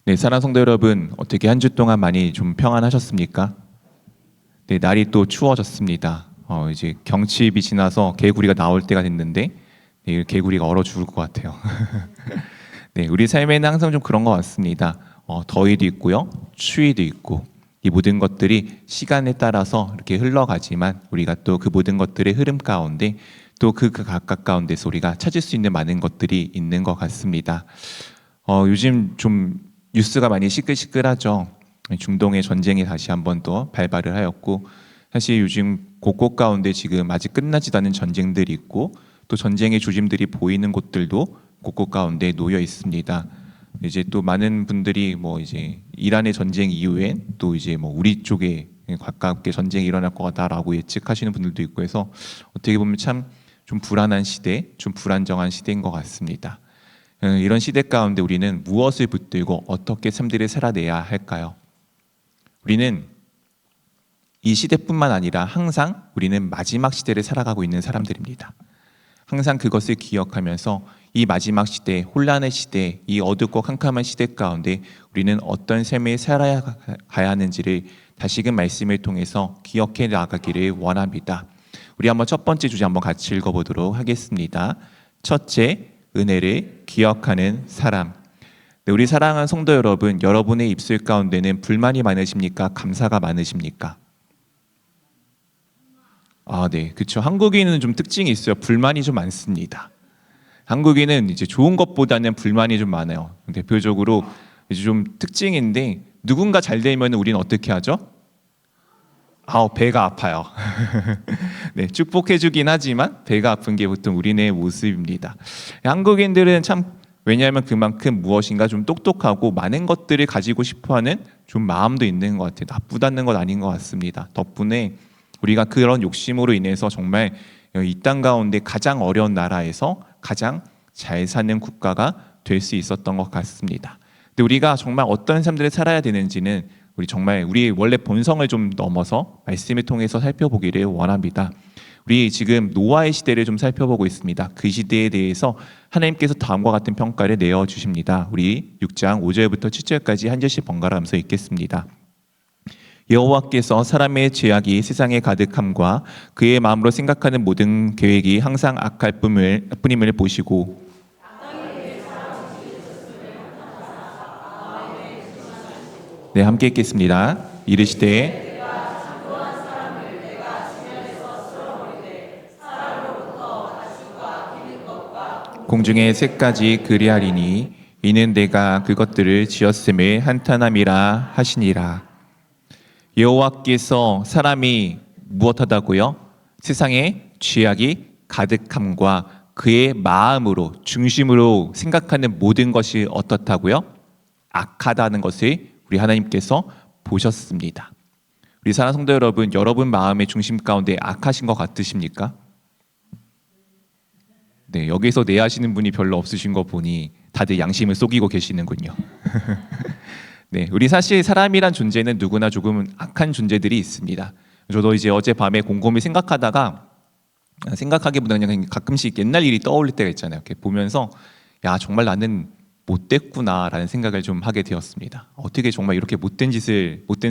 네, 사랑하는 성도 여러분, 어떻게 한 주 동안 많이 좀 평안하셨습니까? 네, 날이 또 추워졌습니다. 이제 경칩이 지나서 개구리가 나올 때가 됐는데, 네, 개구리가 얼어 죽을 것 같아요. 네, 우리 삶에는 항상 좀 그런 것 같습니다. 더위도 있고요, 추위도 있고, 이 모든 것들이 시간에 따라서 이렇게 흘러가지만 우리가 또 그 모든 것들의 흐름 가운데 또 그 각각 가운데서 우리가 찾을 수 있는 많은 것들이 있는 것 같습니다. 요즘 좀 뉴스가 많이 시끌시끌하죠. 중동의 전쟁이 다시 한번 또 발발을 하였고, 사실 요즘 곳곳 가운데 지금 아직 끝나지도 않은 전쟁들이 있고, 또 전쟁의 조짐들이 보이는 곳들도 곳곳 가운데 놓여 있습니다. 이제 또 많은 분들이 뭐 이제 이란의 전쟁 이후엔 또 이제 뭐 우리 쪽에 가깝게 전쟁이 일어날 것 같다라고 예측하시는 분들도 있고 해서 어떻게 보면 참 좀 불안한 시대, 좀 불안정한 시대인 것 같습니다. 이런 시대 가운데 우리는 무엇을 붙들고 어떻게 삶들을 살아내야 할까요? 우리는 이 시대뿐만 아니라 항상 우리는 마지막 시대를 살아가고 있는 사람들입니다. 항상 그것을 기억하면서 이 마지막 시대, 혼란의 시대, 이 어둡고 캄캄한 시대 가운데 우리는 어떤 삶을 살아야 가야 하는지를 다시금 말씀을 통해서 기억해 나가기를 원합니다. 우리 한번 첫 번째 주제 한번 같이 읽어보도록 하겠습니다. 첫째, 은혜를 기억하는 사람. 네, 우리 사랑하는 성도 여러분, 여러분의 입술 가운데는 불만이 많으십니까? 감사가 많으십니까? 네, 그렇죠. 한국인은 좀 특징이 있어요. 불만이 좀 많습니다. 한국인은 이제 좋은 것보다는 불만이 좀 많아요. 대표적으로 이제 좀 특징인데 누군가 잘 되면 우리는 어떻게 하죠? 배가 아파요. 네, 축복해주긴 하지만 배가 아픈 게 보통 우리네 모습입니다. 한국인들은 참 왜냐하면 그만큼 무엇인가 좀 똑똑하고 많은 것들을 가지고 싶어하는 좀 마음도 있는 것 같아요. 나쁘다는 건 아닌 것 같습니다. 덕분에 우리가 그런 욕심으로 인해서 정말 이 땅 가운데 가장 어려운 나라에서 가장 잘 사는 국가가 될 수 있었던 것 같습니다. 근데 우리가 정말 어떤 삶들을 살아야 되는지는 우리 정말 우리의 원래 본성을 좀 넘어서 말씀을 통해서 살펴보기를 원합니다. 우리 지금 노아의 시대를 좀 살펴보고 있습니다. 그 시대에 대해서 하나님께서 다음과 같은 평가를 내어 주십니다. 우리 6장 5절부터 7절까지 한 절씩 번갈아 가면서 읽겠습니다. 여호와께서 사람의 죄악이 세상에 가득함과 그의 마음으로 생각하는 모든 계획이 항상 악할 뿐임을 보시고 네, 함께 읽겠습니다. 이르시되 공중의 새까지 그리하리니 이는 내가 그것들을 지었음을 한탄함이라 하시니라. 여호와께서 사람이 무엇하다고요? 세상에 죄악이 가득함과 그의 마음으로 중심으로 생각하는 모든 것이 어떻다고요? 악하다는 것을 우리 하나님께서 보셨습니다. 우리 사랑하는 성도 여러분, 여러분 마음의 중심 가운데 악하신 것 같으십니까? 네, 여기서 내하시는 분이 별로 없으신 거 보니 다들 양심을 속이고 계시는군요. 네, 우리 사실 사람이란 존재는 누구나 조금 악한 존재들이 있습니다. 저도 이제 어젯밤에 곰곰이 생각하기보다는 그냥 가끔씩 옛날 일이 떠올릴 때가 있잖아요. 이렇게 보면서 야, 정말 나는 못됐구나라는 생각을 좀 하게 되었습니다. 어떻게 정말 이렇게 못된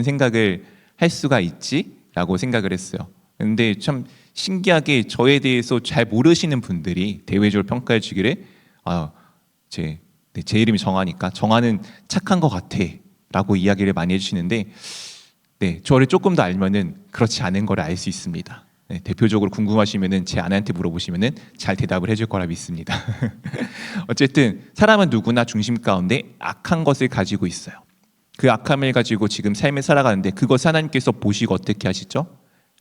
생각을 할 수가 있지라고 생각을 했어요. 근데 참 신기하게 저에 대해서 잘 모르시는 분들이 대외적으로 평가해 주기를 제 이름이 정하니까 정하는 착한 것 같아라고 이야기를 많이 해주시는데 네, 저를 조금 더 알면은 그렇지 않은 걸 알 수 있습니다. 네, 대표적으로 궁금하시면은 제 아내한테 물어보시면은 잘 대답을 해줄 거라 믿습니다. 어쨌든 사람은 누구나 중심 가운데 악한 것을 가지고 있어요. 그 악함을 가지고 지금 삶을 살아가는데 그것 하나님께서 보시고 어떻게 하시죠?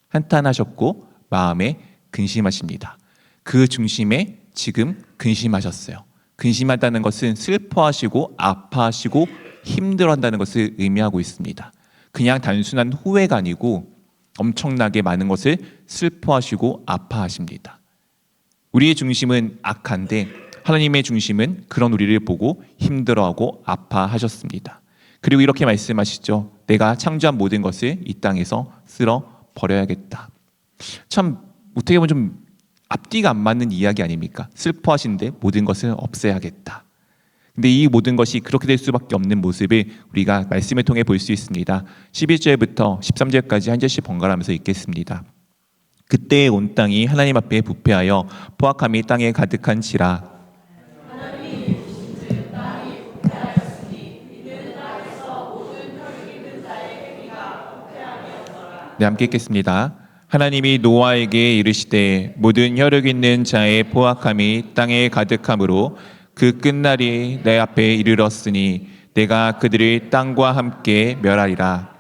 한탄하셨고 마음에 근심하십니다. 그 중심에 지금 근심하셨어요. 근심하다는 것은 슬퍼하시고 아파하시고 힘들어한다는 것을 의미하고 있습니다. 그냥 단순한 후회가 아니고 엄청나게 많은 것을 슬퍼하시고 아파하십니다. 우리의 중심은 악한데 하나님의 중심은 그런 우리를 보고 힘들어하고 아파하셨습니다. 그리고 이렇게 말씀하시죠. 내가 창조한 모든 것을 이 땅에서 쓸어 버려야겠다. 참 어떻게 보면 좀 앞뒤가 안 맞는 이야기 아닙니까? 슬퍼하신데 모든 것을 없애야겠다. 근데 이 모든 것이 그렇게 될 수밖에 없는 모습을 우리가 말씀을 통해 볼 수 있습니다. 11절부터 13절까지 한 절씩 번갈아가면서 읽겠습니다. 그때 온 땅이 하나님 앞에 부패하여 포악함이 땅에 가득한지라. 네, 함께 읽겠습니다. 하나님이 노아에게 이르시되 모든 혈육 있는 자의 포악함이 땅에 가득함으로 그 끝날이 내 앞에 이르렀으니 내가 그들을 땅과 함께 멸하리라.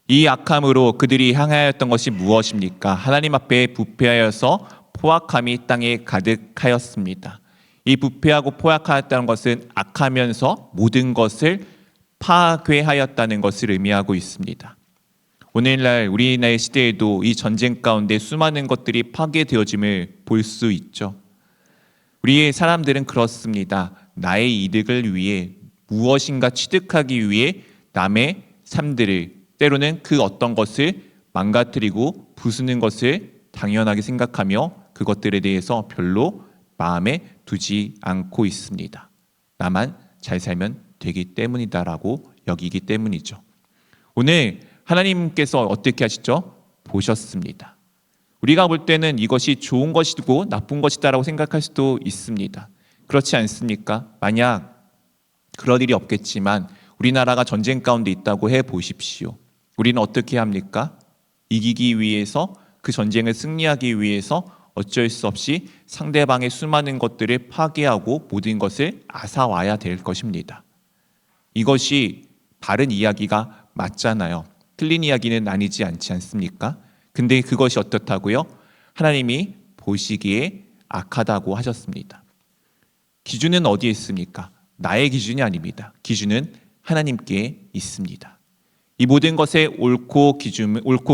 이 악함으로 그들이 향하였던 것이 무엇입니까? 하나님 앞에 부패하여서 포악함이 땅에 가득하였습니다. 이 부패하고 포악하였다는 것은 악하면서 모든 것을 파괴하였다는 것을 의미하고 있습니다. 오늘날 우리나라의 시대에도 이 전쟁 가운데 수많은 것들이 파괴되어짐을 볼 수 있죠. 우리의 사람들은 그렇습니다. 나의 이득을 위해 무엇인가 취득하기 위해 남의 삶들을 때로는 그 어떤 것을 망가뜨리고 부수는 것을 당연하게 생각하며 그것들에 대해서 별로 마음에 두지 않고 있습니다. 나만 잘 살면 되기 때문이다라고 여기기 때문이죠. 오늘 하나님께서 어떻게 하시죠? 보셨습니다. 우리가 볼 때는 이것이 좋은 것이고 나쁜 것이다라고 생각할 수도 있습니다. 그렇지 않습니까? 만약 그럴 일이 없겠지만 우리나라가 전쟁 가운데 있다고 해 보십시오. 우리는 어떻게 합니까? 이기기 위해서 그 전쟁을 승리하기 위해서 어쩔 수 없이 상대방의 수많은 것들을 파괴하고 모든 것을 앗아와야 될 것입니다. 이것이 바른 이야기가 맞잖아요. 틀린 이야기는 아니지 않지 않습니까? 근데 그것이 어떻다고요? 하나님이 보시기에 악하다고 하셨습니다. 기준은 어디에 있습니까? 나의 기준이 아닙니다. 기준은 하나님께 있습니다. 이 모든 것의 옳고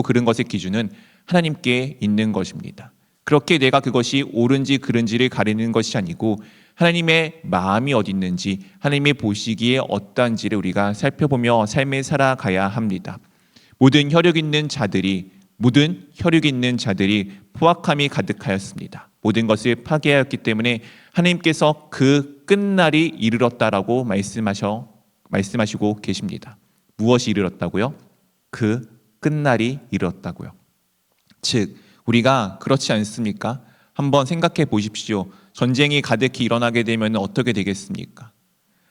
그른 것의 기준은 하나님께 있는 것입니다. 그렇게 내가 그것이 옳은지 그른지를 가리는 것이 아니고 하나님의 마음이 어디 있는지 하나님이 보시기에 어떠한지를 우리가 살펴보며 삶을 살아가야 합니다. 모든 혈육 있는 자들이 포악함이 가득하였습니다. 모든 것을 파괴하였기 때문에 하나님께서 그 끝날이 이르렀다라고 말씀하시고 계십니다. 무엇이 이르렀다고요? 그 끝날이 이르렀다고요. 즉 우리가 그렇지 않습니까? 한번 생각해 보십시오. 전쟁이 가득히 일어나게 되면 어떻게 되겠습니까?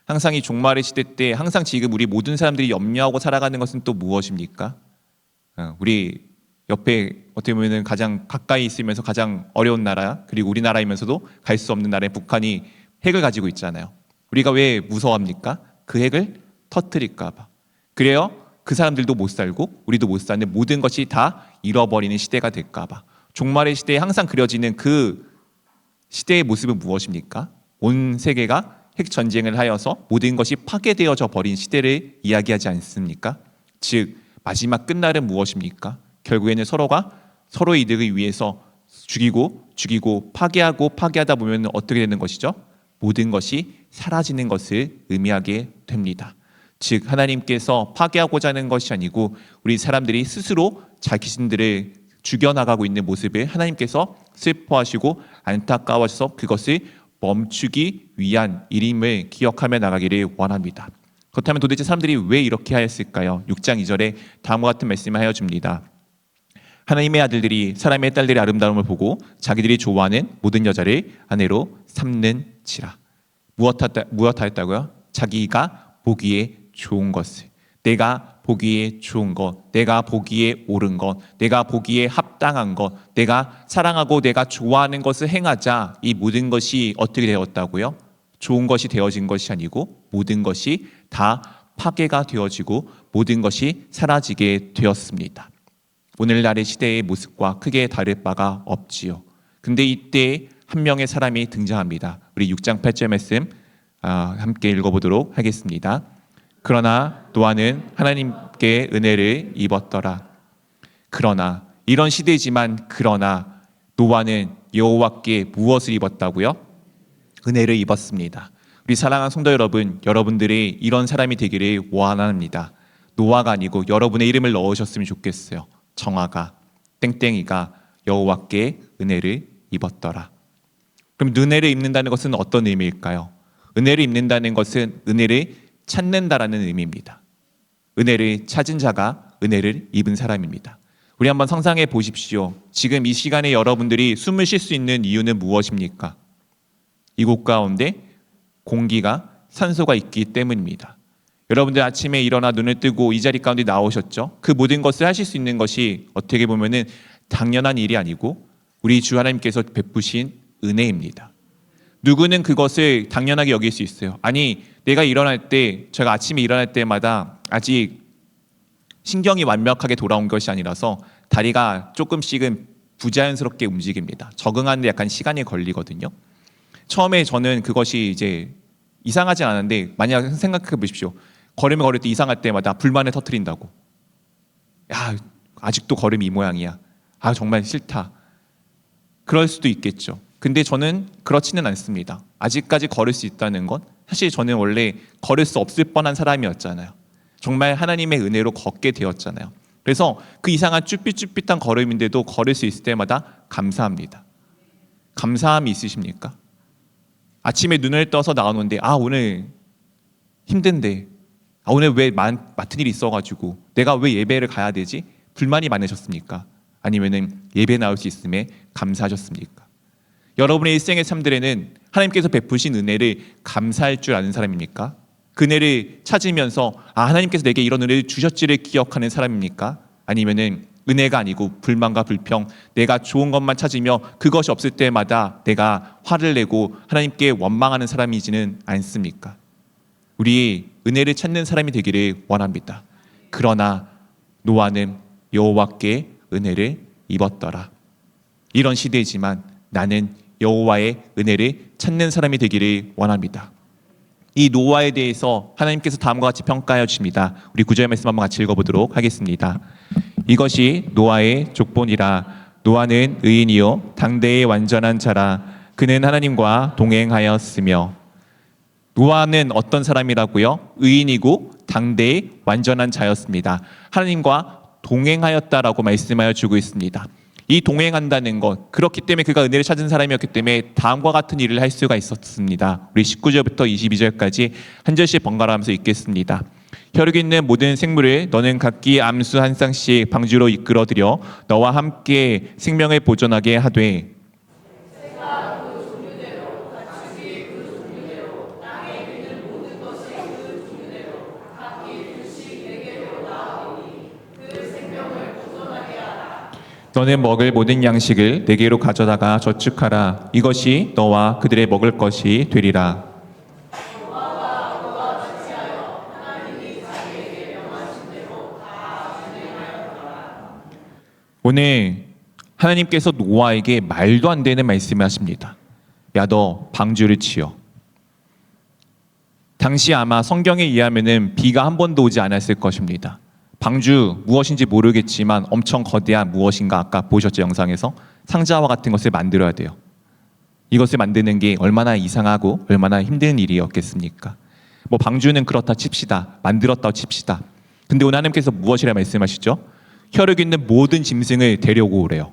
항상 이 종말의 시대 때 항상 지금 우리 모든 사람들이 염려하고 살아가는 것은 또 무엇입니까? 우리 옆에 어떻게 보면 가장 가까이 있으면서 가장 어려운 나라, 그리고 우리나라이면서도 갈 수 없는 나라의 북한이 핵을 가지고 있잖아요. 우리가 왜 무서워합니까? 그 핵을 터뜨릴까 봐. 그래요? 그 사람들도 못 살고 우리도 못 사는 모든 것이 다 잃어버리는 시대가 될까 봐. 종말의 시대에 항상 그려지는 그 시대의 모습은 무엇입니까? 온 세계가 핵 전쟁을 하여서 모든 것이 파괴되어져 버린 시대를 이야기하지 않습니까? 즉 마지막 끝날은 무엇입니까? 결국에는 서로가 서로의 이득을 위해서 죽이고 파괴하다 보면 어떻게 되는 것이죠? 모든 것이 사라지는 것을 의미하게 됩니다. 즉 하나님께서 파괴하고자 하는 것이 아니고 우리 사람들이 스스로 자기 자신들을 죽여나가고 있는 모습을 하나님께서 슬퍼하시고 안타까워하셔서 그것을 멈추기 위한 일임을 기억하며 나가기를 원합니다. 그렇다면 도대체 사람들이 왜 이렇게 하였을까요? 6장 2절에 다음과 같은 말씀을 하여 줍니다. 하나님의 아들들이 사람의 딸들의 아름다움을 보고 자기들이 좋아하는 모든 여자를 아내로 삼는지라. 무엇 하였다고요? 자기가 보기에 좋은 것을, 내가 보기에 좋은 것, 내가 보기에 옳은 것, 내가 보기에 합당한 것, 내가 사랑하고 내가 좋아하는 것을 행하자. 이 모든 것이 어떻게 되었다고요? 좋은 것이 되어진 것이 아니고 모든 것이 다 파괴가 되어지고 모든 것이 사라지게 되었습니다. 오늘날의 시대의 모습과 크게 다를 바가 없지요. 근데 이때 한 명의 사람이 등장합니다. 우리 6장 8절 말씀 함께 읽어보도록 하겠습니다. 그러나 노아는 하나님께 은혜를 입었더라. 그러나 이런 시대지만 그러나 노아는 여호와께 무엇을 입었다고요? 은혜를 입었습니다. 우리 사랑하는 성도 여러분, 여러분들이 이런 사람이 되기를 원합니다. 노아가 아니고 여러분의 이름을 넣으셨으면 좋겠어요. 정아가, 땡땡이가 여호와께 은혜를 입었더라. 그럼 은혜를 입는다는 것은 어떤 의미일까요? 은혜를 입는다는 것은 은혜를 찾는다라는 의미입니다. 은혜를 찾은 자가 은혜를 입은 사람입니다. 우리 한번 상상해 보십시오. 지금 이 시간에 여러분들이 숨을 쉴 수 있는 이유는 무엇입니까? 이곳 가운데 공기가 산소가 있기 때문입니다. 여러분들 아침에 일어나 눈을 뜨고 이 자리 가운데 나오셨죠? 그 모든 것을 하실 수 있는 것이 어떻게 보면은 당연한 일이 아니고 우리 주 하나님께서 베푸신 은혜입니다. 누구는 그것을 당연하게 여길 수 있어요. 아니, 내가 일어날 때, 제가 아침에 일어날 때마다 아직 신경이 완벽하게 돌아온 것이 아니라서 다리가 조금씩은 부자연스럽게 움직입니다. 적응하는데 약간 시간이 걸리거든요. 처음에 저는 그것이 이제 이상하지 않은데, 만약 생각해 보십시오. 걸음을 걸을 때 이상할 때마다 불만을 터뜨린다고. 야, 아직도 걸음이 이 모양이야. 아, 정말 싫다. 그럴 수도 있겠죠. 근데 저는 그렇지는 않습니다. 아직까지 걸을 수 있다는 건 사실 저는 원래 걸을 수 없을 뻔한 사람이었잖아요. 정말 하나님의 은혜로 걷게 되었잖아요. 그래서 그 이상한 쭈삣쭈삣한 걸음인데도 걸을 수 있을 때마다 감사합니다. 감사함이 있으십니까? 아침에 눈을 떠서 나오는데 오늘 힘든데 오늘 왜 맡은 일이 있어가지고 내가 왜 예배를 가야 되지? 불만이 많으셨습니까? 아니면은 예배 나올 수 있음에 감사하셨습니까? 여러분의 일생의 삶들에는 하나님께서 베푸신 은혜를 감사할 줄 아는 사람입니까? 그 은혜를 찾으면서 하나님께서 내게 이런 은혜를 주셨지를 기억하는 사람입니까? 아니면은 은혜가 아니고 불만과 불평, 내가 좋은 것만 찾으며 그것이 없을 때마다 내가 화를 내고 하나님께 원망하는 사람이지는 않습니까? 우리 은혜를 찾는 사람이 되기를 원합니다. 그러나 노아는 여호와께 은혜를 입었더라. 이런 시대이지만 나는 여호와의 은혜를 찾는 사람이 되기를 원합니다. 이 노아에 대해서 하나님께서 다음과 같이 평가하여 주십니다. 우리 9절 말씀 한번 같이 읽어보도록 하겠습니다. 이것이 노아의 족본이라. 노아는 의인이요 당대의 완전한 자라. 그는 하나님과 동행하였으며. 노아는 어떤 사람이라고요? 의인이고 당대의 완전한 자였습니다. 하나님과 동행하였다라고 말씀하여 주고 있습니다. 이 동행한다는 것, 그렇기 때문에 그가 은혜를 찾은 사람이었기 때문에 다음과 같은 일을 할 수가 있었습니다. 우리 19절부터 22절까지 한 절씩 번갈아 하면서 읽겠습니다. 혈육 있는 모든 생물을 너는 각기 암수 한 쌍씩 방주로 이끌어들여 너와 함께 생명을 보존하게 하되. 너는 먹을 모든 양식을 내게로 가져다가 저축하라. 이것이 너와 그들의 먹을 것이 되리라. 오늘 하나님께서 노아에게 말도 안 되는 말씀을 하십니다. 야, 너 방주를 치어. 당시 아마 성경에 의하면은 비가 한 번도 오지 않았을 것입니다. 방주 무엇인지 모르겠지만 엄청 거대한 무엇인가, 아까 보셨죠, 영상에서 상자와 같은 것을 만들어야 돼요. 이것을 만드는 게 얼마나 이상하고 얼마나 힘든 일이었겠습니까? 뭐 방주는 그렇다 칩시다, 만들었다 칩시다. 근데 오늘 하나님께서 무엇이라 말씀하시죠? 혈육 있는 모든 짐승을 데려오고 오래요.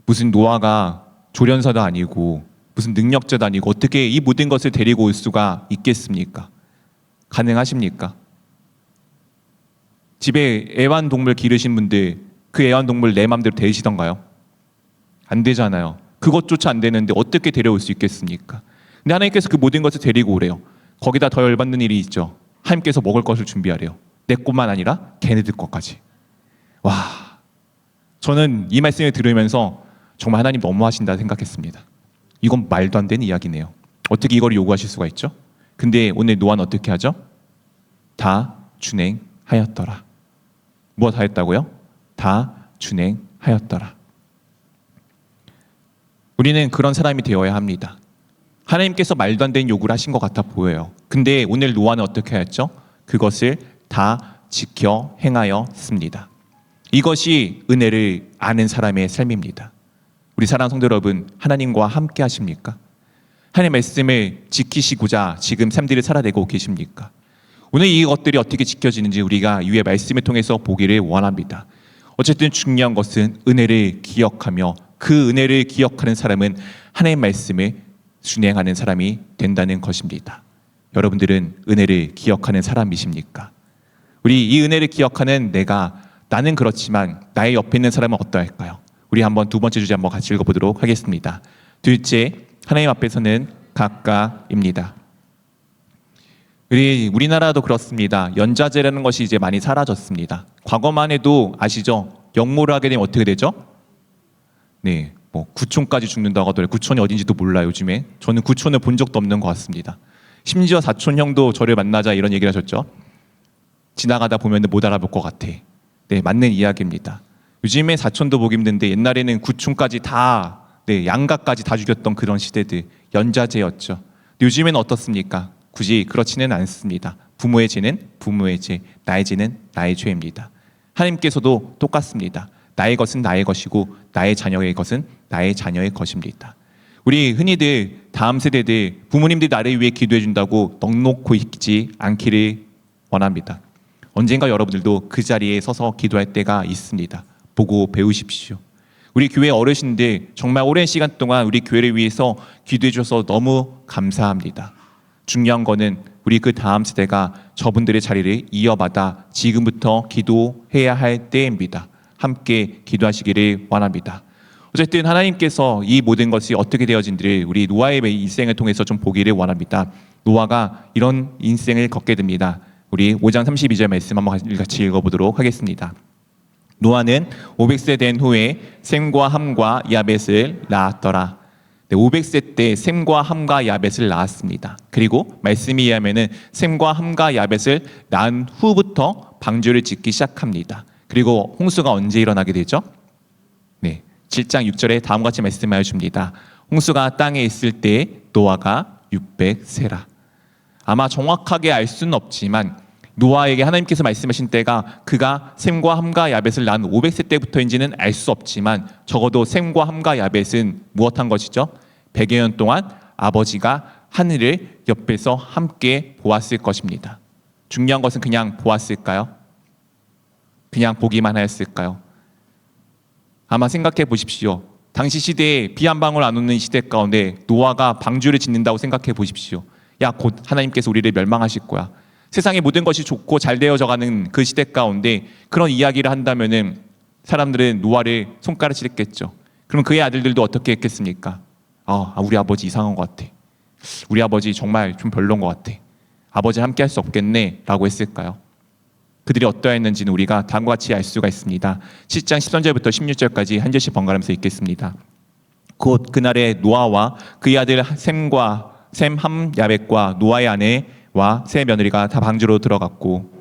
무슨 노아가 조련사도 아니고 무슨 능력자도 아니고 어떻게 이 모든 것을 데리고 올 수가 있겠습니까? 가능하십니까? 집에 애완동물 기르신 분들, 그 애완동물 내 맘대로 데리시던가요? 안 되잖아요. 그것조차 안 되는데 어떻게 데려올 수 있겠습니까? 근데 하나님께서 그 모든 것을 데리고 오래요. 거기다 더 열받는 일이 있죠. 하나님께서 먹을 것을 준비하래요. 내 것만 아니라 걔네들 것까지. 와, 저는 이 말씀을 들으면서 정말 하나님 너무하신다 생각했습니다. 이건 말도 안 되는 이야기네요. 어떻게 이걸 요구하실 수가 있죠? 근데 오늘 노아는 어떻게 하죠? 다 준행하였더라. 무엇 하였다고요? 다 준행하였더라. 우리는 그런 사람이 되어야 합니다. 하나님께서 말도 안 되는 요구를 하신 것 같아 보여요. 근데 오늘 노아는 어떻게 하였죠? 그것을 다 지켜 행하였습니다. 이것이 은혜를 아는 사람의 삶입니다. 우리 사랑하는 성도 여러분, 하나님과 함께 하십니까? 하나님의 말씀을 지키시고자 지금 삶들을 살아내고 계십니까? 오늘 이것들이 어떻게 지켜지는지 우리가 이후의 말씀을 통해서 보기를 원합니다. 어쨌든 중요한 것은 은혜를 기억하며 그 은혜를 기억하는 사람은 하나님의 말씀을 준행하는 사람이 된다는 것입니다. 여러분들은 은혜를 기억하는 사람이십니까? 우리 이 은혜를 기억하는 나는 그렇지만 나의 옆에 있는 사람은 어떠할까요? 우리 한번 두 번째 주제 한번 같이 읽어보도록 하겠습니다. 둘째, 하나님 앞에서는 각각입니다. 우리나라도 그렇습니다. 연좌제라는 것이 이제 많이 사라졌습니다. 과거만 해도 아시죠? 영모를 하게 되면 어떻게 되죠? 네, 뭐 구촌까지 죽는다고 하더라고요. 구촌이 어딘지도 몰라요, 요즘에. 저는 구촌을 본 적도 없는 것 같습니다. 심지어 사촌 형도 저를 만나자 이런 얘기를 하셨죠. 지나가다 보면 못 알아볼 것 같아. 네, 맞는 이야기입니다. 요즘에 사촌도 보기 힘든데 옛날에는 구촌까지 다, 양가까지 다 죽였던 그런 시대들, 연좌제였죠. 요즘에는 어떻습니까? 굳이 그렇지는 않습니다. 부모의 죄는 부모의 죄, 나의 죄는 나의 죄입니다. 하나님께서도 똑같습니다. 나의 것은 나의 것이고 나의 자녀의 것은 나의 자녀의 것입니다. 우리 흔히들 다음 세대들 부모님들이 나를 위해 기도해 준다고 넋놓고 있지 않기를 원합니다. 언젠가 여러분들도 그 자리에 서서 기도할 때가 있습니다. 보고 배우십시오. 우리 교회 어르신들 정말 오랜 시간 동안 우리 교회를 위해서 기도해 주셔서 너무 감사합니다. 중요한 거는 우리 그 다음 세대가 저분들의 자리를 이어받아 지금부터 기도해야 할 때입니다. 함께 기도하시기를 원합니다. 어쨌든 하나님께서 이 모든 것이 어떻게 되어진지를 우리 노아의 인생을 통해서 좀 보기를 원합니다. 노아가 이런 인생을 걷게 됩니다. 우리 5장 32절 말씀 한번 같이 읽어보도록 하겠습니다. 노아는 500세 된 후에 셈과 함과 야벳을 낳았더라. 500세 때 셈과 함과 야벳을 낳았습니다. 그리고 말씀에 의하면은 셈과 함과 야벳을 낳은 후부터 방주를 짓기 시작합니다. 그리고 홍수가 언제 일어나게 되죠? 7장 6절에 다음과 같이 말씀하여 줍니다. 홍수가 땅에 있을 때 노아가 600세라. 아마 정확하게 알 수는 없지만 노아에게 하나님께서 말씀하신 때가 그가 셈과 함과 야벳을 낳은 500세 때부터인지는 알 수 없지만 적어도 셈과 함과 야벳은 무엇한 것이죠? 100여 년 동안 아버지가 하늘을 옆에서 함께 보았을 것입니다. 중요한 것은 그냥 보았을까요? 그냥 보기만 하였을까요? 아마 생각해 보십시오. 당시 시대에 비 한 방울 안 오는 시대 가운데 노아가 방주를 짓는다고 생각해 보십시오. 야, 곧 하나님께서 우리를 멸망하실 거야. 세상의 모든 것이 좋고 잘 되어져가는 그 시대 가운데 그런 이야기를 한다면은 사람들은 노아를 손가락질했겠죠. 그럼 그의 아들들도 어떻게 했겠습니까? 우리 아버지 이상한 것 같아. 우리 아버지 정말 좀 별로인 것 같아. 아버지 함께 할 수 없겠네 라고 했을까요? 그들이 어떠했는지는 우리가 다음과 같이 알 수가 있습니다. 7장 13절부터 16절까지 한 절씩 번갈아가면서 읽겠습니다. 곧 그날에 노아와 그의 아들 셈, 함, 야벳과 노아의 아내와 세 며느리가 다 방주로 들어갔고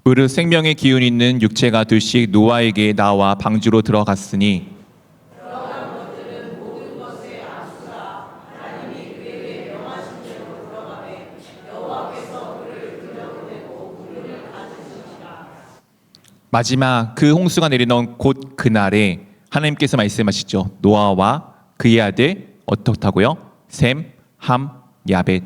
무릇 생명의 기운 있는 육체가 둘씩 노아에게 나와 방주로 들어갔으니 마지막 그 홍수가 내리던 곧 그날에 하나님께서 말씀하시죠. 노아와 그의 아들 어떻다고요? 셈, 함, 야벳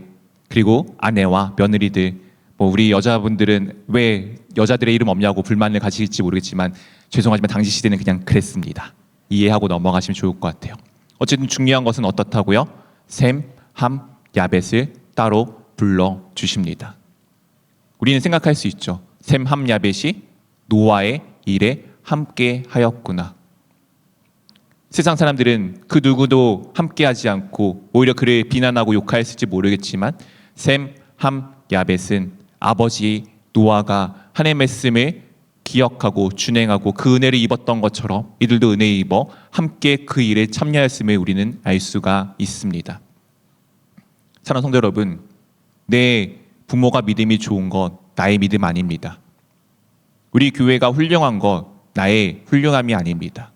그리고 아내와 며느리들. 우리 여자분들은 왜 여자들의 이름 없냐고 불만을 가지실지 모르겠지만 죄송하지만 당시 시대는 그냥 그랬습니다. 이해하고 넘어가시면 좋을 것 같아요. 어쨌든 중요한 것은 어떻다고요? 셈, 함, 야벳을 따로 불러주십니다. 우리는 생각할 수 있죠. 셈, 함, 야벳이 노아의 일에 함께 하였구나. 세상 사람들은 그 누구도 함께하지 않고 오히려 그를 비난하고 욕하였을지 모르겠지만 셈, 함, 야벳은 아버지 노아가 하나님의 말씀을 기억하고 준행하고 그 은혜를 입었던 것처럼 이들도 은혜를 입어 함께 그 일에 참여했음을 우리는 알 수가 있습니다. 사랑하는 성도 여러분, 내 부모가 믿음이 좋은 것 나의 믿음 아닙니다. 우리 교회가 훌륭한 것 나의 훌륭함이 아닙니다.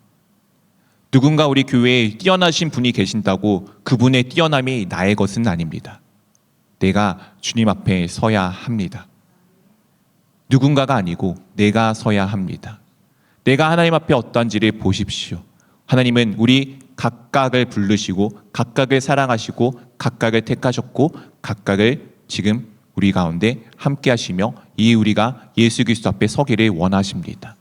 누군가 우리 교회에 뛰어나신 분이 계신다고 그분의 뛰어남이 나의 것은 아닙니다. 내가 주님 앞에 서야 합니다. 누군가가 아니고 내가 서야 합니다. 내가 하나님 앞에 어떠한지를 보십시오. 하나님은 우리 각각을 부르시고 각각을 사랑하시고 각각을 택하셨고 각각을 지금 우리 가운데 함께 하시며 이 우리가 예수 그리스도 앞에 서기를 원하십니다.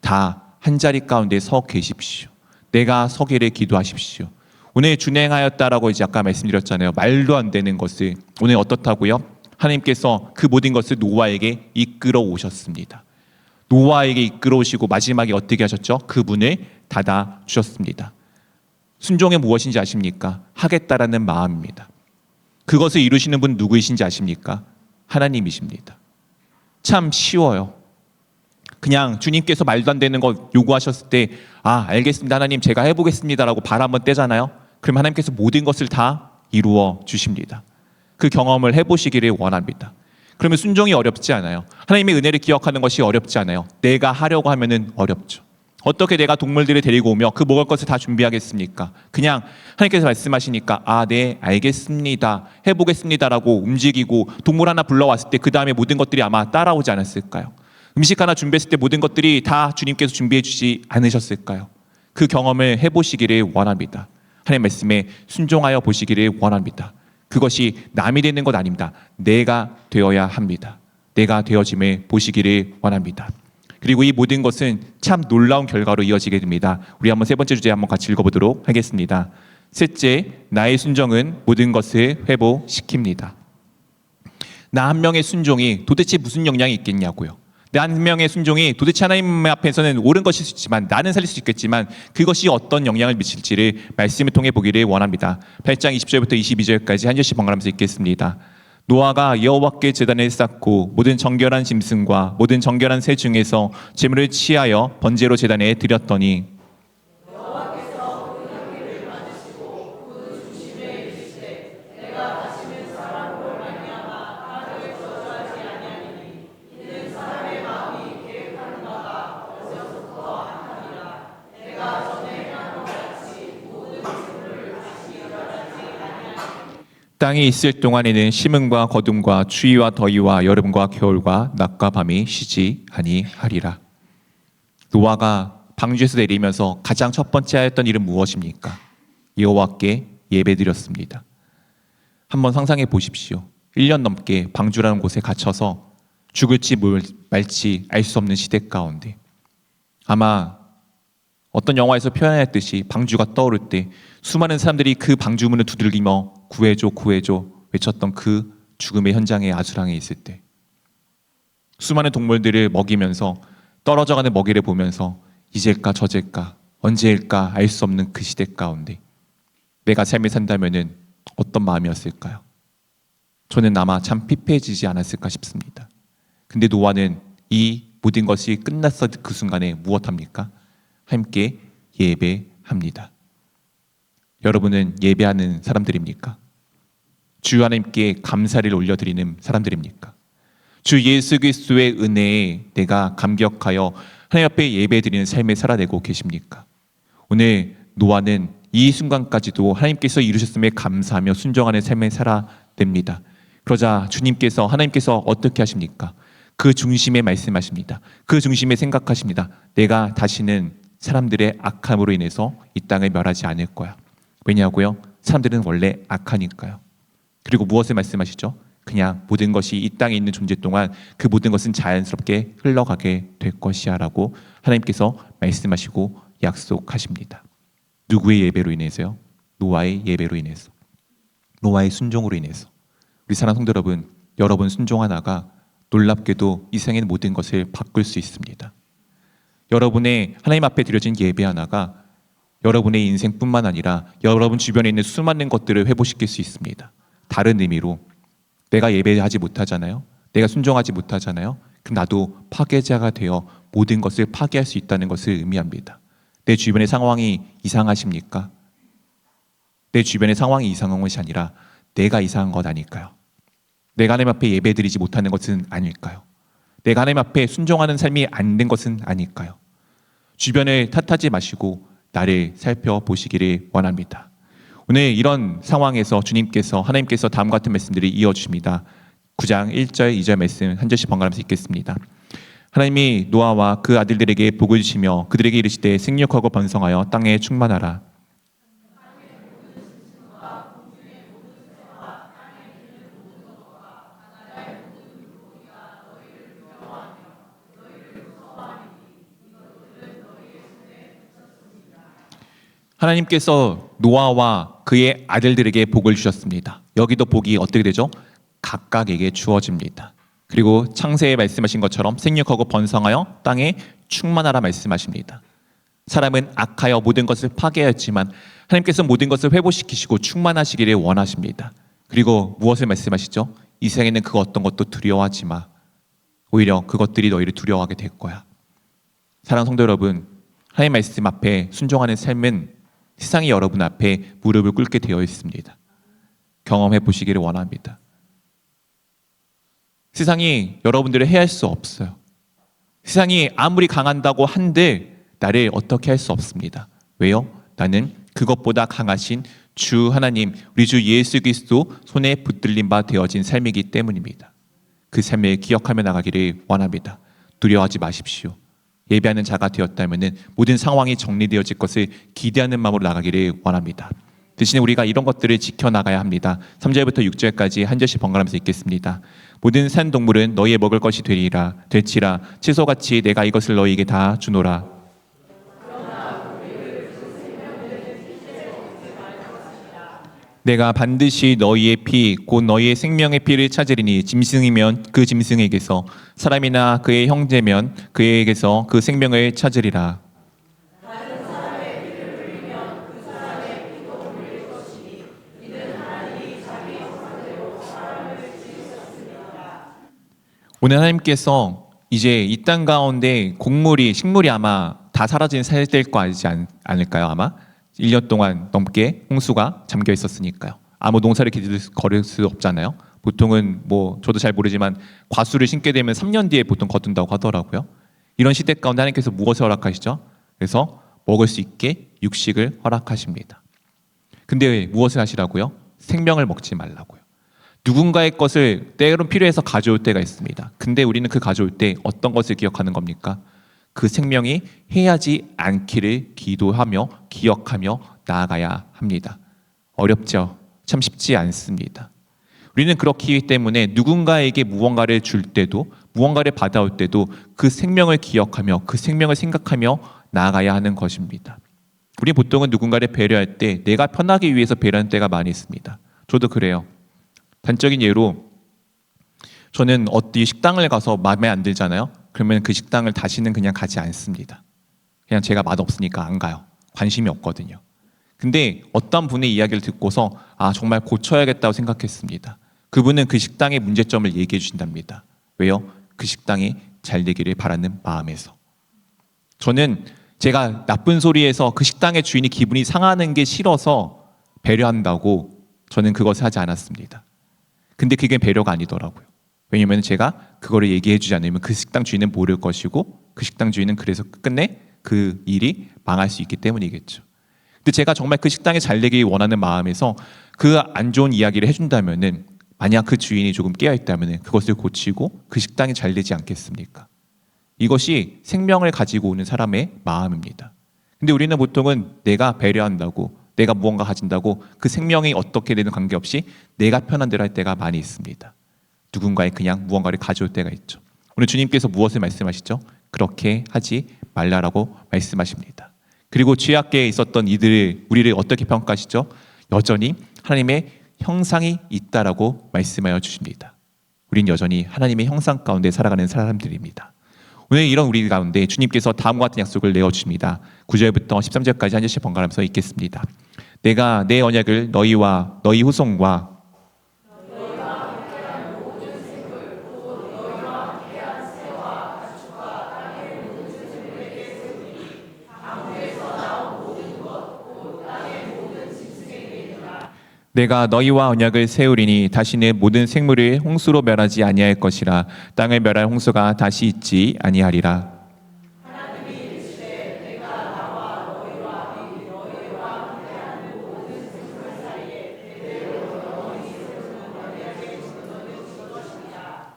다 한자리 가운데 서 계십시오. 내가 서기를 기도하십시오. 오늘 준행하였다라고 이제 아까 말씀드렸잖아요. 말도 안 되는 것을 오늘 어떻다고요? 하나님께서 그 모든 것을 노아에게 이끌어 오셨습니다. 노아에게 이끌어 오시고 마지막에 어떻게 하셨죠? 그분을 닫아 주셨습니다. 순종이 무엇인지 아십니까? 하겠다라는 마음입니다. 그것을 이루시는 분 누구이신지 아십니까? 하나님이십니다. 참 쉬워요. 그냥 주님께서 말도 안 되는 거 요구하셨을 때 알겠습니다 하나님 제가 해보겠습니다라고 발 한번 떼잖아요. 그럼 하나님께서 모든 것을 다 이루어 주십니다. 그 경험을 해보시기를 원합니다. 그러면 순종이 어렵지 않아요. 하나님의 은혜를 기억하는 것이 어렵지 않아요. 내가 하려고 하면은 어렵죠. 어떻게 내가 동물들을 데리고 오며 그 먹을 것을 다 준비하겠습니까? 그냥 하나님께서 말씀하시니까 네 알겠습니다 해보겠습니다라고 움직이고 동물 하나 불러왔을 때 그 다음에 모든 것들이 아마 따라오지 않았을까요? 음식 하나 준비했을 때 모든 것들이 다 주님께서 준비해 주지 않으셨을까요? 그 경험을 해보시기를 원합니다. 하나님 말씀에 순종하여 보시기를 원합니다. 그것이 남이 되는 것 아닙니다. 내가 되어야 합니다. 내가 되어짐을 보시기를 원합니다. 그리고 이 모든 것은 참 놀라운 결과로 이어지게 됩니다. 우리 한번 세 번째 주제 한번 같이 읽어보도록 하겠습니다. 셋째, 나의 순종은 모든 것을 회복시킵니다. 나 한 명의 순종이 도대체 무슨 영향이 있겠냐고요. 나 한 명의 순종이 도대체 하나님 앞에서는 옳은 것일 수 있지만 나는 살릴 수 있겠지만 그것이 어떤 영향을 미칠지를 말씀을 통해 보기를 원합니다. 8장 20절부터 22절까지 한 절씩 번갈아가면서 읽겠습니다. 노아가 여호와께 제단을 쌓고 모든 정결한 짐승과 모든 정결한 새 중에서 제물을 취하여 번제로 제단에 드렸더니 땅에 있을 동안에는 심음과 거둠과 추위와 더위와 여름과 겨울과 낮과 밤이 쉬지 아니하리라. 노아가 방주에서 내리면서 가장 첫 번째 하였던 일은 무엇입니까? 여호와께 예배드렸습니다. 한번 상상해 보십시오. 1년 넘게 방주라는 곳에 갇혀서 죽을지 말지 알 수 없는 시대 가운데 아마 어떤 영화에서 표현했듯이 방주가 떠오를 때 수많은 사람들이 그 방주문을 두들기며 구해줘 구해줘 외쳤던 그 죽음의 현장에 아수랑에 있을 때 수많은 동물들을 먹이면서 떨어져가는 먹이를 보면서 이제일까 저제일까 언제일까 알 수 없는 그 시대 가운데 내가 삶을 산다면은 어떤 마음이었을까요? 저는 아마 참 피폐해지지 않았을까 싶습니다. 근데 노아는 이 모든 것이 끝났을 그 순간에 무엇합니까? 함께 예배합니다. 여러분은 예배하는 사람들입니까? 주 하나님께 감사를 올려드리는 사람들입니까? 주 예수 그리스도의 은혜에 내가 감격하여 하나님 앞에 예배드리는 삶을 살아내고 계십니까? 오늘 노아는 이 순간까지도 하나님께서 이루셨음에 감사하며 순종하는 삶을 살아냅니다. 그러자 주님께서 하나님께서 어떻게 하십니까? 그 중심에 말씀하십니다. 그 중심에 생각하십니다. 내가 다시는 사람들의 악함으로 인해서 이 땅을 멸하지 않을 거야. 왜냐고요? 사람들은 원래 악하니까요. 그리고 무엇을 말씀하시죠? 그냥 모든 것이 이 땅에 있는 존재 동안 그 모든 것은 자연스럽게 흘러가게 될 것이야 라고 하나님께서 말씀하시고 약속하십니다. 누구의 예배로 인해서요? 노아의 예배로 인해서, 노아의 순종으로 인해서. 우리 사랑하는 성도 여러분, 여러분 순종 하나가 놀랍게도 이 세상의 모든 것을 바꿀 수 있습니다. 여러분의 하나님 앞에 드려진 예배 하나가 여러분의 인생뿐만 아니라 여러분 주변에 있는 수많은 것들을 회복시킬 수 있습니다. 다른 의미로 내가 예배하지 못하잖아요. 내가 순종하지 못하잖아요. 그럼 나도 파괴자가 되어 모든 것을 파괴할 수 있다는 것을 의미합니다. 내 주변의 상황이 이상하십니까? 내 주변의 상황이 이상한 것이 아니라 내가 이상한 것 아닐까요? 내가 하나님 앞에 예배드리지 못하는 것은 아닐까요? 내가 하나님 앞에 순종하는 삶이 안 된 것은 아닐까요? 주변을 탓하지 마시고 나를 살펴보시기를 원합니다. 오늘 이런 상황에서 주님께서 하나님께서 다음과 같은 말씀들이 이어주십니다. 9장 1절 2절 말씀 한 절씩 번갈아가면서 읽겠습니다. 하나님이 노아와 그 아들들에게 복을 주시며 그들에게 이르시되 생육하고 번성하여 땅에 충만하라. 하나님께서 노아와 그의 아들들에게 복을 주셨습니다. 여기도 복이 어떻게 되죠? 각각에게 주어집니다. 그리고 창세에 말씀하신 것처럼 생육하고 번성하여 땅에 충만하라 말씀하십니다. 사람은 악하여 모든 것을 파괴하였지만 하나님께서 모든 것을 회복시키시고 충만하시기를 원하십니다. 그리고 무엇을 말씀하시죠? 이 세상에는 그 어떤 것도 두려워하지 마. 오히려 그것들이 너희를 두려워하게 될 거야. 사랑하는 성도 여러분, 하나님의 말씀 앞에 순종하는 삶은 세상이 여러분 앞에 무릎을 꿇게 되어 있습니다. 경험해 보시기를 원합니다. 세상이 여러분들을 해할 수 없어요. 세상이 아무리 강한다고 한들 나를 어떻게 할 수 없습니다. 왜요? 나는 그것보다 강하신 주 하나님, 우리 주 예수 그리스도 손에 붙들린 바 되어진 삶이기 때문입니다. 그 삶을 기억하며 나가기를 원합니다. 두려워하지 마십시오. 예배하는 자가 되었다면 모든 상황이 정리되어질 것을 기대하는 마음으로 나가기를 원합니다. 대신에 우리가 이런 것들을 지켜나가야 합니다. 3절부터 6절까지 한 절씩 번갈아가면서 읽겠습니다. 모든 산 동물은 너희의 먹을 것이 될지라 채소같이 내가 이것을 너희에게 다 주노라. 내가 반드시 너희의 피 곧 너희의 생명의 피를 찾으리니 짐승이면 그 짐승에게서 사람이나 그의 형제면 그에게서 그 생명을 찾으리라. 오늘 하나님께서 이제 이 땅 가운데 식물이 아마 다 사라진 살될 거 알지 않을까요? 아마 1년 동안 넘게 홍수가 잠겨 있었으니까요. 아무 농사를 거를 수 없잖아요. 보통은 저도 잘 모르지만 과수를 심게 되면 3년 뒤에 보통 거둔다고 하더라고요. 이런 시대 가운데 하나님께서 무엇을 허락하시죠? 그래서 먹을 수 있게 육식을 허락하십니다. 근데 무엇을 하시라고요? 생명을 먹지 말라고요. 누군가의 것을 때로는 필요해서 가져올 때가 있습니다. 근데 우리는 그 가져올 때 어떤 것을 기억하는 겁니까? 그 생명이 해하지 않기를 기도하며 기억하며 나아가야 합니다. 어렵죠? 참 쉽지 않습니다. 우리는 그렇기 때문에 누군가에게 무언가를 줄 때도 무언가를 받아올 때도 그 생명을 기억하며 그 생명을 생각하며 나아가야 하는 것입니다. 우리 보통은 누군가를 배려할 때 내가 편하기 위해서 배려하는 때가 많이 있습니다. 저도 그래요. 단적인 예로 저는 어디 식당을 가서 마음에 안 들잖아요. 그러면 그 식당을 다시는 그냥 가지 않습니다. 그냥 제가 맛없으니까 안 가요. 관심이 없거든요. 근데 어떤 분의 이야기를 듣고서 정말 고쳐야겠다고 생각했습니다. 그분은 그 식당의 문제점을 얘기해 주신답니다. 왜요? 그 식당이 잘 되기를 바라는 마음에서. 저는 제가 나쁜 소리에서 그 식당의 주인이 기분이 상하는 게 싫어서 배려한다고 저는 그것을 하지 않았습니다. 근데 그게 배려가 아니더라고요. 왜냐하면 제가 그거를 얘기해 주지 않으면 그 식당 주인은 모를 것이고 그 식당 주인은 그래서 끝내 그 일이 망할 수 있기 때문이겠죠. 근데 제가 정말 그 식당이 잘 되길 원하는 마음에서 그 안 좋은 이야기를 해준다면은 만약 그 주인이 조금 깨어있다면은 그것을 고치고 그 식당이 잘 되지 않겠습니까? 이것이 생명을 가지고 오는 사람의 마음입니다. 근데 우리는 보통은 내가 배려한다고 내가 무언가 가진다고 그 생명이 어떻게 되는 관계없이 내가 편한 대로 할 때가 많이 있습니다. 누군가의 그냥 무언가를 가져올 때가 있죠. 오늘 주님께서 무엇을 말씀하시죠? 그렇게 하지 말라라고 말씀하십니다. 그리고 죄악계에 있었던 우리를 어떻게 평가하시죠? 여전히 하나님의 형상이 있다라고 말씀하여 주십니다. 우린 여전히 하나님의 형상 가운데 살아가는 사람들입니다. 오늘 이런 우리 가운데 주님께서 다음과 같은 약속을 내어주십니다. 9절부터 13절까지 한 절씩 번갈아가면서 읽겠습니다. 내가 내 언약을 너희와 너희 후손과 내가 너희와 언약을 세우리니 다시는 모든 생물을 홍수로 멸하지 아니할 것이라. 땅을 멸할 홍수가 다시 있지 아니하리라.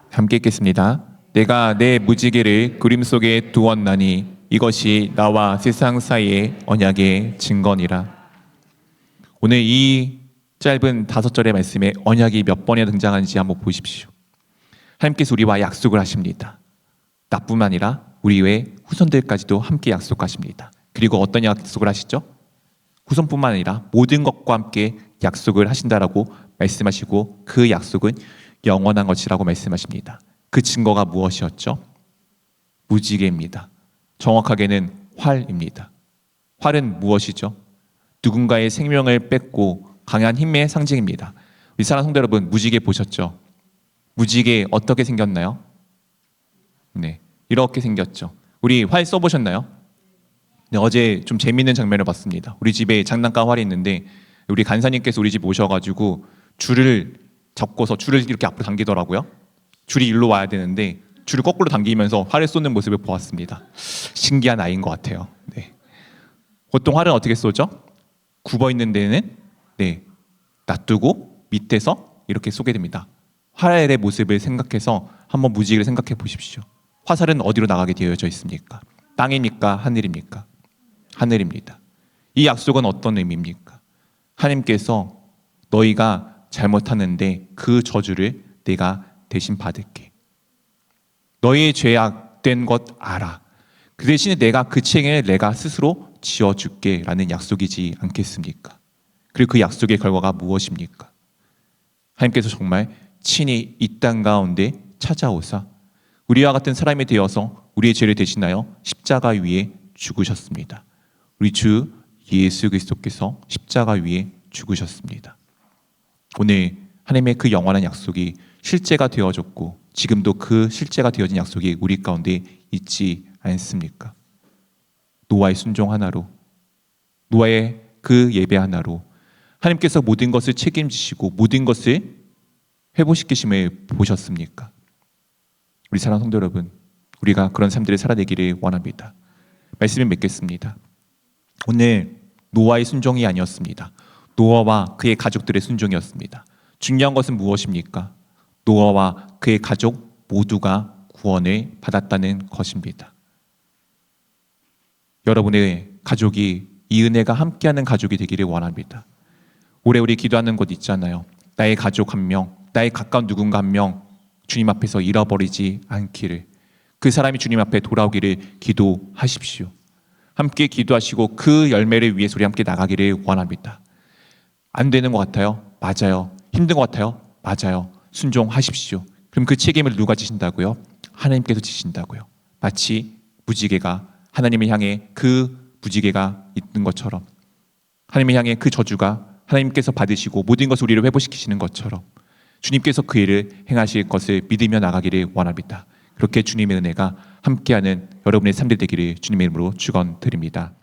함께 읽겠습니다. 내가 내 무지개를 그림 속에 두었나니 이것이 나와 세상 사이의 언약의 증거니라. 오늘 이 짧은 5절의 말씀에 언약이 몇 번이나 등장하는지 한번 보십시오. 하나님께서 우리와 약속을 하십니다. 나뿐만 아니라 우리 외 후손들까지도 함께 약속하십니다. 그리고 어떤 약속을 하시죠? 후손뿐만 아니라 모든 것과 함께 약속을 하신다라고 말씀하시고 그 약속은 영원한 것이라고 말씀하십니다. 그 증거가 무엇이었죠? 무지개입니다. 정확하게는 활입니다. 활은 무엇이죠? 누군가의 생명을 뺏고 강한 힘의 상징입니다. 우리 사랑하는 성도 여러분, 무지개 보셨죠? 무지개 어떻게 생겼나요? 네, 이렇게 생겼죠. 우리 활 써보셨나요? 네, 어제 좀 재밌는 장면을 봤습니다. 우리 집에 장난감 활이 있는데 우리 간사님께서 우리 집 오셔가지고 줄을 잡고서 줄을 이렇게 앞으로 당기더라고요. 줄이 일로 와야 되는데 줄을 거꾸로 당기면서 활을 쏘는 모습을 보았습니다. 신기한 아이인 것 같아요. 네. 보통 활은 어떻게 쏘죠? 굽어 있는 데는 놔두고 밑에서 이렇게 쏘게 됩니다. 활의 모습을 생각해서 한번 무지개를 생각해 보십시오. 화살은 어디로 나가게 되어져 있습니까? 땅입니까? 하늘입니까? 하늘입니다. 이 약속은 어떤 의미입니까? 하나님께서 너희가 잘못하는데 그 저주를 내가 대신 받을게. 너희의 죄악된 것 알아. 그 대신에 내가 그 책임을 내가 스스로 지어줄게 라는 약속이지 않겠습니까? 그리고 그 약속의 결과가 무엇입니까? 하나님께서 정말 친히 이 땅 가운데 찾아오사 우리와 같은 사람이 되어서 우리의 죄를 대신하여 십자가 위에 죽으셨습니다. 우리 주 예수 그리스도께서 십자가 위에 죽으셨습니다. 오늘 하나님의 그 영원한 약속이 실제가 되어졌고 지금도 그 실제가 되어진 약속이 우리 가운데 있지 않습니까? 노아의 순종 하나로, 노아의 그 예배 하나로 하나님께서 모든 것을 책임지시고 모든 것을 회복시키심을 보셨습니까? 우리 사랑하는 성도 여러분, 우리가 그런 삶들을 살아내기를 원합니다. 말씀을 맺겠습니다. 오늘 노아의 순종이 아니었습니다. 노아와 그의 가족들의 순종이었습니다. 중요한 것은 무엇입니까? 노아와 그의 가족 모두가 구원을 받았다는 것입니다. 여러분의 가족이 이 은혜가 함께하는 가족이 되기를 원합니다. 올해 우리 기도하는 것 있잖아요. 나의 가족 한 명, 나의 가까운 누군가 한 명 주님 앞에서 잃어버리지 않기를, 그 사람이 주님 앞에 돌아오기를 기도하십시오. 함께 기도하시고 그 열매를 위해서 우리 함께 나가기를 원합니다. 안 되는 것 같아요? 맞아요. 힘든 것 같아요? 맞아요. 순종하십시오. 그럼 그 책임을 누가 지신다고요? 하나님께서 지신다고요. 마치 무지개가 하나님을 향해 그 무지개가 있는 것처럼, 하나님을 향해 그 저주가 하나님께서 받으시고 모든 것을 우리를 회복시키시는 것처럼 주님께서 그 일을 행하실 것을 믿으며 나가기를 원합니다. 그렇게 주님의 은혜가 함께하는 여러분의 삶들 되기를 주님의 이름으로 축원드립니다.